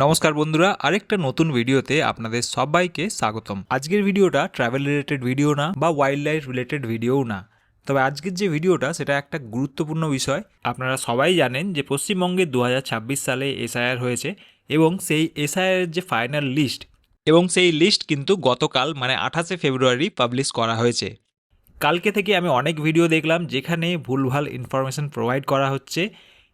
নমস্কার বন্ধুরা, আরেকটা নতুন ভিডিওতে আপনাদের সবাইকে স্বাগতম। আজকের ভিডিওটা ট্রাভেল রিলেটেড ভিডিও না বা ওয়াইল্ড লাইফ রিলেটেড ভিডিওও না, তবে আজকের যে ভিডিওটা সেটা একটা গুরুত্বপূর্ণ বিষয়। আপনারা সবাই জানেন যে পশ্চিমবঙ্গে 2026 সালে এসআইআর হয়েছে এবং সেই এসআইআর যে ফাইনাল লিস্ট এবং সেই লিস্ট কিন্তু গতকাল মানে 28শে ফেব্রুয়ারি পাবলিশ করা হয়েছে। কালকে থেকে আমি অনেক ভিডিও দেখলাম যেখানে ভুলভাল ইনফরমেশন প্রোভাইড করা হচ্ছে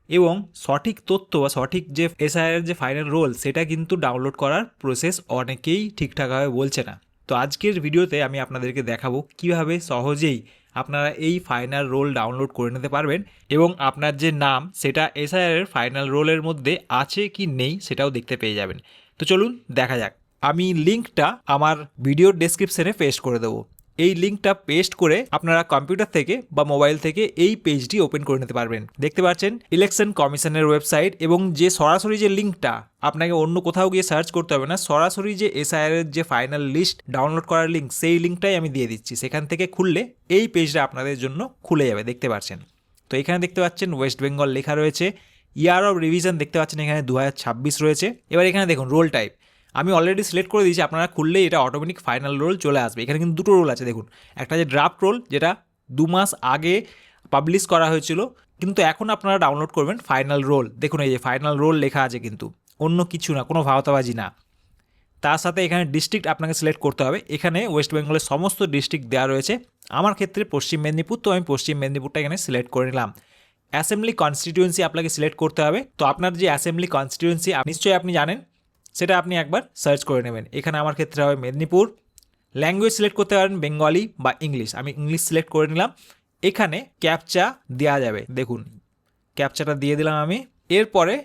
এবং সঠিক তথ্য বা সঠিক যে এসআইআর যে ফাইনাল রোল সেটা কিন্তু ডাউনলোড করার প্রসেস অনেকেই ঠিকঠাকভাবে বলছে না। তো আজকের ভিডিওতে আমি আপনাদেরকে দেখাবো কিভাবে সহজেই আপনারা এই ফাইনাল রোল ডাউনলোড করে নিতে পারবেন এবং আপনার যে নাম সেটা এসআইআর ফাইনাল রোলের মধ্যে আছে কি নেই সেটাও দেখতে পেয়ে যাবেন। তো চলুন দেখা যাক। আমি লিঙ্কটা আমার ভিডিওর ডেসক্রিপশনে পেস্ট করে দেবো। এই লিঙ্কটা পেস্ট করে আপনারা কম্পিউটার থেকে বা মোবাইল থেকে এই পেজটি ওপেন করে নিতে পারবেন। দেখতে পাচ্ছেন ইলেকশন কমিশনের ওয়েবসাইট এবং যে সরাসরি যে লিঙ্কটা, আপনাকে অন্য কোথাও গিয়ে সার্চ করতে হবে না, সরাসরি যে এসআইআর এর যে ফাইনাল লিস্ট ডাউনলোড করার লিঙ্ক সেই লিঙ্কটাই আমি দিয়ে দিচ্ছি। সেখান থেকে খুললে এই পেজটা আপনাদের জন্য খুলে যাবে, দেখতে পাচ্ছেন। তো এখানে দেখতে পাচ্ছেন ওয়েস্ট বেঙ্গল লেখা রয়েছে, ইয়ার অফ রিভিশন দেখতে পাচ্ছেন এখানে 2026 রয়েছে। এবার এখানে দেখুন রোল টাইপ আমি অলরেডি সিলেক্ট করে দিয়েছি, আপনারা খুললেই এটা অটোমেটিক ফাইনাল রোল চলে আসবে। এখানে কিন্তু দুটো রোল আছে দেখুন, একটা যে ড্রাফট রোল যেটা 2 মাস আগে পাবলিশ করা হয়েছিল, কিন্তু এখন আপনারা ডাউনলোড করবেন ফাইনাল রোল। দেখুন এই যে ফাইনাল রোল লেখা আছে, কিন্তু অন্য কিছু না, কোনো ভাওতাবাজি না। তার সাথে এখানে ডিস্ট্রিক্ট আপনাকে সিলেক্ট করতে হবে। এখানে ওয়েস্ট বেঙ্গলের সমস্ত ডিস্ট্রিক্ট দেওয়া রয়েছে। আমার ক্ষেত্রে পশ্চিম মেদিনীপুর, তো আমি পশ্চিম মেদিনীপুরটা এখানে সিলেক্ট করে নিলাম। অ্যাসেম্বলি কনস্টিটিউয়েন্সি আপনাকে সিলেক্ট করতে হবে। তো আপনার যে অ্যাসেম্বলি কনস্টিটিউয়েন্সি নিশ্চয়ই আপনি জানেন, সেটা আপনি একবার সার্চ করে নেবেন। এখানে আমার ক্ষেত্রে হবে মেদিনীপুর। ল্যাঙ্গুয়েজ সিলেক্ট করতে পারেন বেঙ্গলি বা ইংলিশ, আমি ইংলিশ সিলেক্ট করে নিলাম। এখানে ক্যাপচা দেওয়া যাবে, দেখুন ক্যাপচাটা দিয়ে দিলাম আমি। এরপরে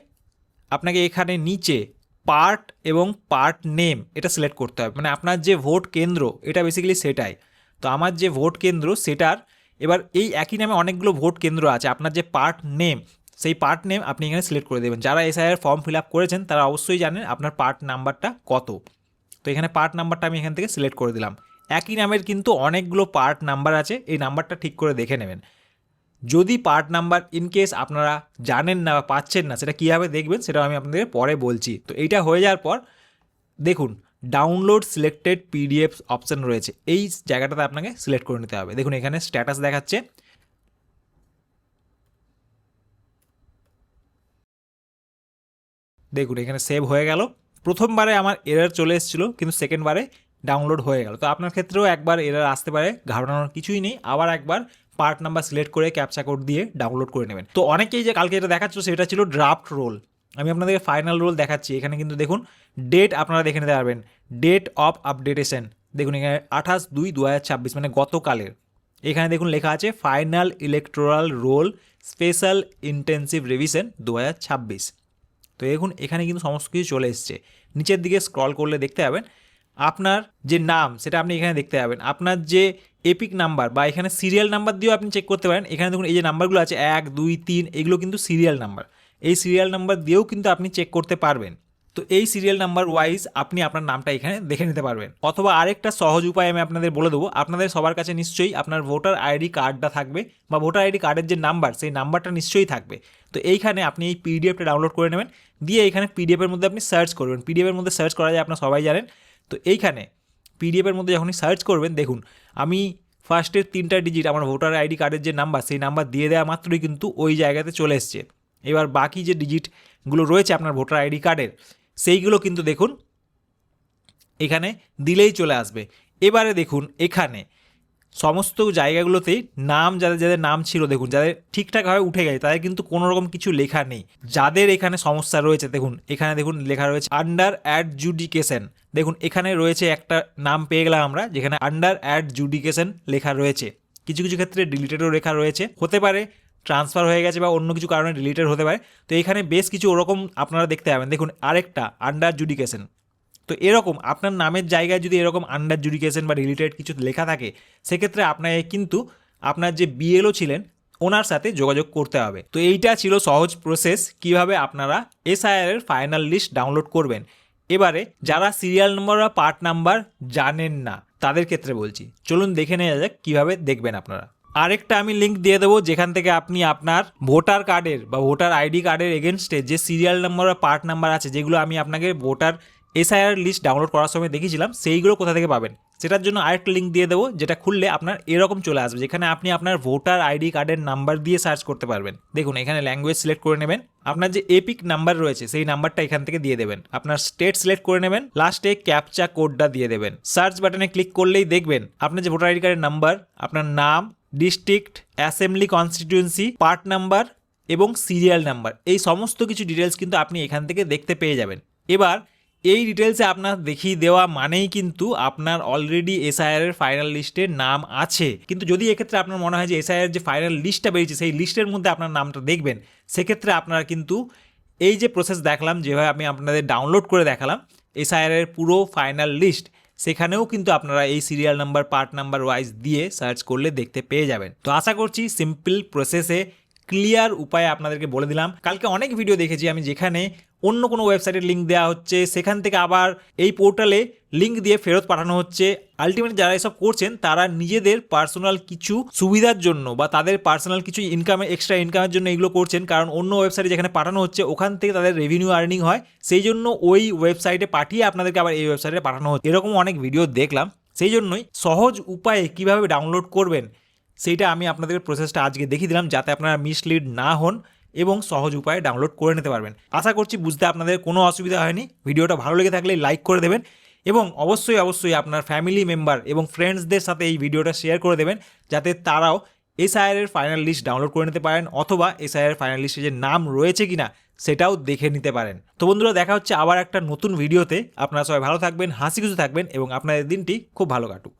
আপনাকে এখানে নিচে পার্ট এবং পার্ট নেম এটা সিলেক্ট করতে হবে, মানে আপনার যে ভোট কেন্দ্র এটা বেসিক্যালি সেটাই। তো আমার যে ভোট কেন্দ্র সেটার এবার এই একই নামে অনেকগুলো ভোট কেন্দ্র আছে, আপনার যে পার্ট নেম সেই পার্ট নেম আপনি এখানে সিলেক্ট করে দেবেন। যারা এসআইআর ফর্ম ফিল আপ করেছেন তারা অবশ্যই জানেন আপনার পার্ট নাম্বারটা কত। তো এখানে পার্ট নাম্বারটা আমি এখান থেকে সিলেক্ট করে দিলাম। একই নামের কিন্তু অনেকগুলো পার্ট নাম্বার আছে, এই নাম্বারটা ঠিক করে দেখে নেবেন। যদি পার্ট নাম্বার ইনকেস আপনারা জানেন না বা পাচ্ছেন না, সেটা কীভাবে দেখবেন সেটা আমি আপনাদের পরে বলছি। তো এইটা হয়ে যাওয়ার পর দেখুন ডাউনলোড সিলেক্টেড পিডিএফ অপশান রয়েছে, এই জায়গাটাতে আপনাকে সিলেক্ট করে নিতে হবে। দেখুন এখানে স্ট্যাটাস দেখাচ্ছে, দেখুন এখানে সেভ হয়ে গেল। প্রথমবারে আমার এরর চলে এসেছিলো, কিন্তু সেকেন্ডবারে ডাউনলোড হয়ে গেল। তো আপনার ক্ষেত্রেও একবার এরর আসতে পারে, ঘাবড়ানোর কিছুই নেই। আবার একবার পার্ট নাম্বার সিলেক্ট করে ক্যাপচা কোড দিয়ে ডাউনলোড করে নেবেন। তো অনেকেই যে কালকে এটা দেখাচ্ছ সেটা ছিল ড্রাফট রোল, আমি আপনাদেরকে ফাইনাল রোল দেখাচ্ছি। এখানে কিন্তু দেখুন ডেট আপনারা দেখে নিতে পারবেন, ডেট অফ আপডেটেশন দেখুন এখানে 28/2/2026 মানে গতকালের। এখানে দেখুন লেখা আছে final electoral role special intensive revision 2026। তো দেখুন এখানে কিন্তু সমস্ত কিছু চলে এসছে। নিচের দিকে স্ক্রল করলে দেখতে পাবেন আপনার যে নাম সেটা আপনি এখানে দেখতে পাবেন, আপনার যে এপিক নাম্বার বা এখানে সিরিয়াল নাম্বার দিয়েও আপনি চেক করতে পারেন। এখানে দেখুন এই যে নাম্বারগুলো আছে 1, 2, 3 এগুলো কিন্তু সিরিয়াল নাম্বার, এই সিরিয়াল নাম্বার দিয়েও কিন্তু আপনি চেক করতে পারবেন। তো এই সিরিয়াল নাম্বার ওয়াইজ আপনি আপনার নামটা এখানে দেখে নিতে পারবেন। অথবা আরেকটা সহজ উপায় আমি আপনাদের বলে দেবো, আপনাদের সবার কাছে নিশ্চয়ই আপনার ভোটার আইডি কার্ডটা থাকবে বা ভোটার আইডি কার্ডের যে নাম্বার সেই নাম্বারটা নিশ্চয়ই থাকবে। তো এইখানে আপনি এই পিডিএফটা ডাউনলোড করে নেবেন, দিয়ে এইখানে পিডিএফের মধ্যে আপনি সার্চ করবেন। পিডিএফের মধ্যে সার্চ করা যায় আপনারা সবাই জানেন। তো এইখানে পিডিএফের মধ্যে যখনই সার্চ করবেন দেখুন আমি ফার্স্টের 3টা ডিজিট আমার ভোটার আইডি কার্ডের যে নাম্বার সেই নাম্বার দিয়ে দেওয়া মাত্রই কিন্তু ওই জায়গাতে চলে এসছে। এবার বাকি যে ডিজিটগুলো রয়েছে আপনার ভোটার আইডি কার্ডের সেইগুলো কিন্তু দেখুন এখানে দিলেই চলে আসবে। এবারে দেখুন এখানে সমস্ত জায়গাগুলোতেই নাম যাদের যাদের নাম ছিল দেখুন, যাদের ঠিকঠাকভাবে উঠে গেছে তাদের কিন্তু কোনো রকম কিছু লেখা নেই। যাদের এখানে সমস্যা রয়েছে দেখুন এখানে দেখুন লেখা রয়েছে আন্ডার অ্যাডজুডিকেশন। দেখুন এখানে রয়েছে একটা নাম পেয়ে গেলাম আমরা, যেখানে আন্ডার অ্যাডজুডিকেশন লেখা রয়েছে। কিছু কিছু ক্ষেত্রে ডিলিটেডও লেখা রয়েছে, হতে পারে ট্রান্সফার হয়ে গেছে বা অন্য কিছু কারণে ডিলিটেড হতে পারে। তো এখানে বেশ কিছু ওরকম আপনারা দেখতে পাবেন। দেখুন আরেকটা আন্ডার জুডিকেশন। তো এরকম আপনার নামের জায়গায় যদি এরকম আন্ডার জুডিকেশন বা রিলেটেড কিছু লেখা থাকে সেক্ষেত্রে আপনাকে কিন্তু আপনার যে বিএলও ছিলেন ওনার সাথে যোগাযোগ করতে হবে। তো এইটা ছিল সহজ প্রসেস কিভাবে আপনারা এসআইআর এর ফাইনাল লিস্ট ডাউনলোড করবেন। এবারে যারা সিরিয়াল নম্বর বা পার্ট নাম্বার জানেন না তাদের ক্ষেত্রে বলছি, চলুন দেখে নেওয়া যাক কীভাবে দেখবেন আপনারা। আরেকটা আমি লিঙ্ক দিয়ে দেবো যেখান থেকে আপনি আপনার ভোটার কার্ডের বা ভোটার আইডি কার্ডের এগেনস্টে যে সিরিয়াল নাম্বার বা পার্ট নাম্বার আছে, যেগুলো আমি আপনাকে ভোটার এসআইআর লিস্ট ডাউনলোড করার সময় দেখিয়েছিলাম, সেইগুলো কোথা থেকে পাবেন সেটার জন্য আরেকটা লিঙ্ক দিয়ে দেবো, যেটা খুললে আপনার এরকম চলে আসবে, যেখানে আপনি আপনার ভোটার আইডি কার্ডের নাম্বার দিয়ে সার্চ করতে পারবেন। দেখুন এখানে ল্যাঙ্গুয়েজ সিলেক্ট করে নেবেন, আপনার যে এপিক নাম্বার রয়েছে সেই নাম্বারটা এখান থেকে দিয়ে দেবেন, আপনার স্টেট সিলেক্ট করে নেবেন, লাস্টে ক্যাপচা কোডটা দিয়ে দেবেন। সার্চ বাটনে ক্লিক করলেই দেখবেন আপনার যে ভোটার আইডি কার্ডের নাম্বার, আপনার নাম, district, assembly constituency, part number এবং সিরিয়াল নাম্বার, এই সমস্ত কিছু ডিটেলস কিন্তু আপনি এখান থেকে দেখতে পেয়ে যাবেন। এবার এই ডিটেলসে আপনার দেখিয়ে দেওয়া মানেই কিন্তু আপনার অলরেডি এসআইআর এর ফাইনাল লিস্টের নাম আছে। কিন্তু যদি এক্ষেত্রে আপনার মনে হয় যে এসআইআর যে ফাইনাল লিস্টটা বেরিয়েছে সেই লিস্টের মধ্যে আপনার নামটা দেখবেন, সেক্ষেত্রে আপনারা কিন্তু এই যে প্রসেস দেখলাম, যেভাবে আমি আপনাদের ডাউনলোড করে দেখালাম এসআইআর এর পুরো ফাইনাল লিস্ট, সেখানেও কিন্তু আপনারা এই serial number, part number wise দিয়ে সার্চ করলে দেখতে পেয়ে যাবেন। তো আশা করছি সিম্পল প্রসেসে ক্লিয়ার উপায়ে আপনাদেরকে বলে দিলাম। কালকে অনেক ভিডিও দেখেছি আমি যেখানে অন্য কোনো ওয়েবসাইটের লিঙ্ক দেওয়া হচ্ছে, সেখান থেকে আবার এই পোর্টালে লিঙ্ক দিয়ে ফেরত পাঠানো হচ্ছে। আলটিমেটলি যারা এসব করছেন তারা নিজেদের পার্সোনাল কিছু সুবিধার জন্য বা তাদের পার্সোনাল কিছু এক্সট্রা ইনকামের জন্য এগুলো করছেন, কারণ অন্য ওয়েবসাইটে যেখানে পাঠানো হচ্ছে ওখান থেকে তাদের রেভিনিউ আর্নিং হয়, সেই জন্য ওই ওয়েবসাইটে পাঠিয়ে আপনাদেরকে আবার এই ওয়েবসাইটে পাঠানো হচ্ছে। এরকম অনেক ভিডিও দেখলাম, সেই জন্যই সহজ উপায়ে কিভাবে ডাউনলোড করবেন সেইটা আমি আপনাদের প্রসেসটা আজকে দেখিয়ে দিলাম, যাতে আপনারা মিসলিড না হন এবং সহজ উপায়ে ডাউনলোড করে নিতে পারবেন। আশা করছি বুঝতে আপনাদের কোনো অসুবিধা হয়নি। ভিডিওটা ভালো লেগে থাকলে লাইক করে দেবেন এবং অবশ্যই আপনার ফ্যামিলি মেম্বার এবং ফ্রেন্ডসদের সাথে এই ভিডিওটা শেয়ার করে দেবেন, যাতে তারাও এসআইআর এর ফাইনাল লিস্ট ডাউনলোড করে নিতে পারেন, অথবা এসআইআর ফাইনাল লিস্টে যে নাম রয়েছে কিনা সেটাও দেখে নিতে পারেন। তো বন্ধুরা, দেখা হচ্ছে আবার একটা নতুন ভিডিওতে। আপনারা সবাই ভালো থাকবেন, হাসি খুশি থাকবেন এবং আপনাদের দিনটি খুব ভালো কাটুক।